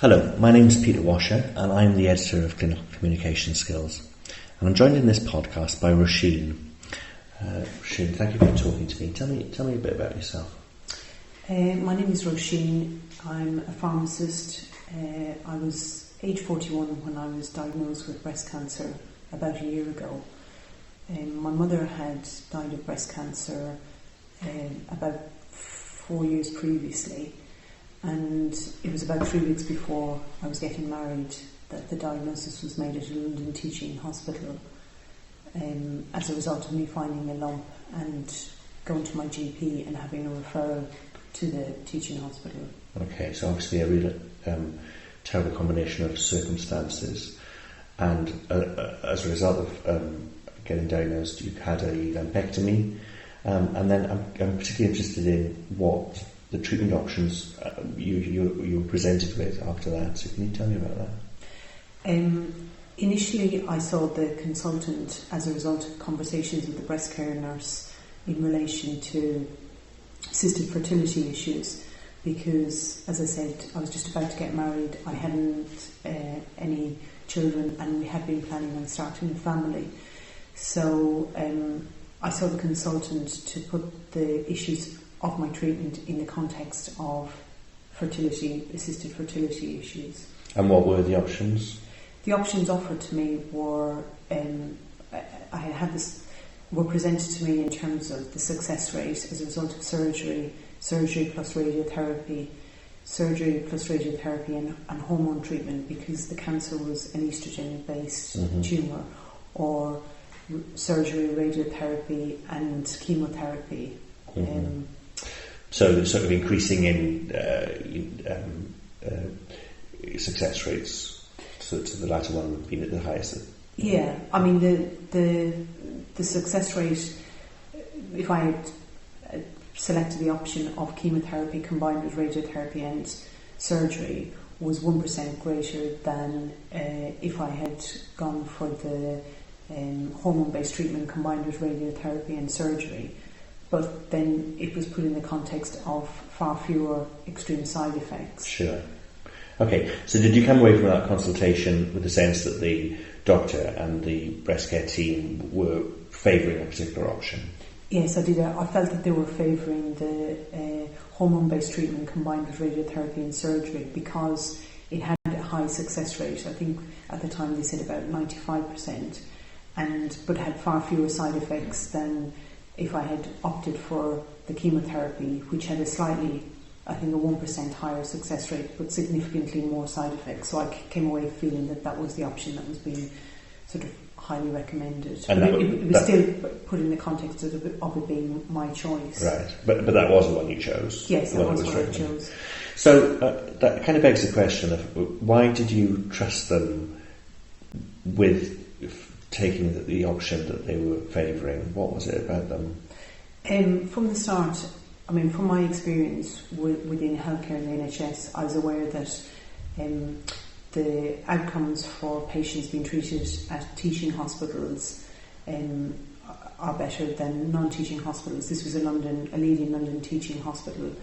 Hello, my name is Peter Washer and I'm the editor of Clinical Communication Skills. And I'm joined in this podcast by Roisin. Roisin, thank you for talking to me. Tell me a bit about yourself. My name is Roisin. I'm a pharmacist. I was age 41 when I was diagnosed with breast cancer about a year ago. My mother had died of breast cancer about 4 years previously, and it was about 3 weeks before I was getting married that the diagnosis was made at a London teaching hospital as a result of me finding a lump and going to my GP and having a referral to the teaching hospital. Okay, so obviously a real terrible combination of circumstances, and as a result of getting diagnosed, you had a lumpectomy, and then I'm particularly interested in what the treatment options you were presented with after that. So can you tell me about that? Initially, I saw the consultant as a result of conversations with the breast care nurse in relation to assisted fertility issues, because, as I said, I was just about to get married. I hadn't any children, and we had been planning on starting a family. So I saw the consultant to put the issues of my treatment in the context of assisted fertility issues. And what were the options? The options offered to me were were presented to me in terms of the success rate as a result of surgery plus radiotherapy, and hormone treatment, because the cancer was an estrogen-based tumour, or surgery, radiotherapy and chemotherapy. So sort of increasing in success rates, so the latter one would be the highest. Yeah, I mean the success rate, if I had selected the option of chemotherapy combined with radiotherapy and surgery, was 1% greater than if I had gone for the hormone-based treatment combined with radiotherapy and surgery. But then it was put in the context of far fewer extreme side effects. Sure. Okay, so did you come away from that consultation with the sense that the doctor and the breast care team were favouring a particular option? Yes, I did. I felt that they were favouring the hormone-based treatment combined with radiotherapy and surgery, because it had a high success rate. I think at the time they said about 95%, but had far fewer side effects than if I had opted for the chemotherapy, which had a slightly, I think, a 1% higher success rate, but significantly more side effects. So I came away feeling that was the option that was being sort of highly recommended. And it was still put in the context of it being my choice. Right, but that was the one you chose. Yes, that was what I chose. So that kind of begs the question of why did you trust them with taking the option that they were favouring? What was it about them? From the start, I mean, from my experience within healthcare and the NHS, I was aware that the outcomes for patients being treated at teaching hospitals are better than non-teaching hospitals. This was a leading London teaching hospital.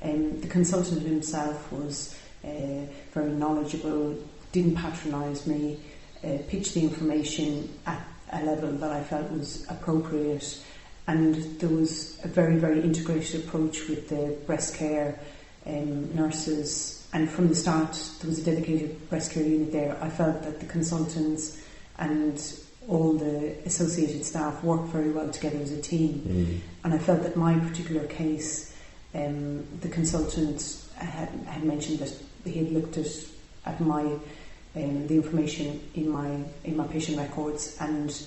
The consultant himself was very knowledgeable, didn't patronise me, pitched the information at a level that I felt was appropriate, and there was a very, very integrated approach with the breast care nurses, and from the start there was a dedicated breast care unit there. I felt that the consultants and all the associated staff worked very well together as a team, and I felt that my particular case, the consultant had mentioned that he had looked at my the information in my patient records, and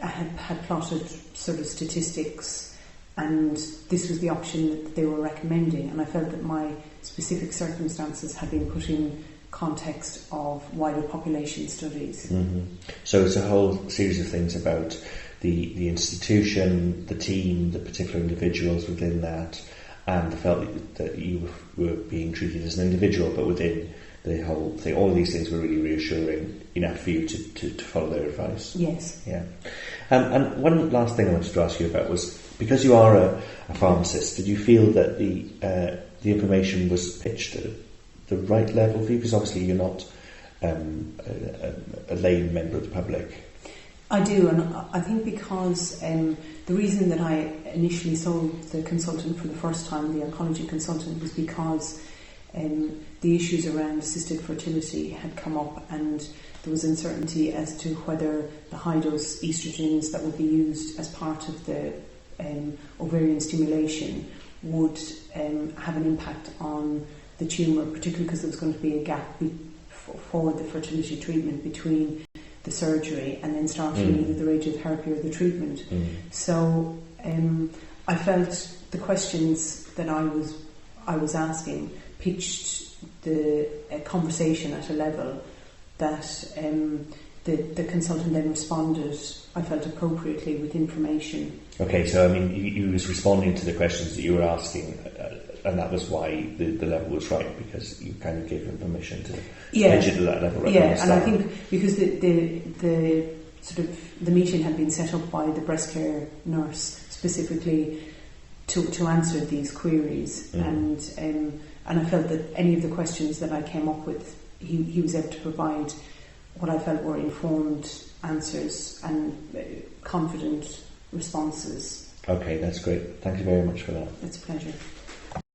I had plotted sort of statistics, and this was the option that they were recommending, and I felt that my specific circumstances had been put in context of wider population studies. So it's a whole series of things about the institution, the team, the particular individuals within that, and the felt that you were being treated as an individual, but within the whole thing. All of these things were really reassuring enough for you to follow their advice. Yes. Yeah. And one last thing I wanted to ask you about was, because you are a pharmacist, did you feel that the information was pitched the right level for you? Because obviously you're not a lay member of the public. I do, and I think because the reason that I initially saw the consultant for the first time, the oncology consultant, was because the issues around assisted fertility had come up, and there was uncertainty as to whether the high-dose estrogens that would be used as part of the ovarian stimulation would have an impact on the tumour, particularly because there was going to be a gap for the fertility treatment between the surgery and then starting either the radiotherapy or the treatment. So I felt the questions that I was asking pitched the conversation at a level that the consultant then responded, I felt, appropriately with information. Okay, so I mean, you was responding to the questions that you were asking, and that was why the level was right, because you kind of gave them permission to edge it to that level. Right, and I think because the sort of the meeting had been set up by the breast care nurse specifically to answer these queries, and I felt that any of the questions that I came up with, he was able to provide what I felt were informed answers and confident responses. Okay, that's great. Thank you very much for that. It's a pleasure.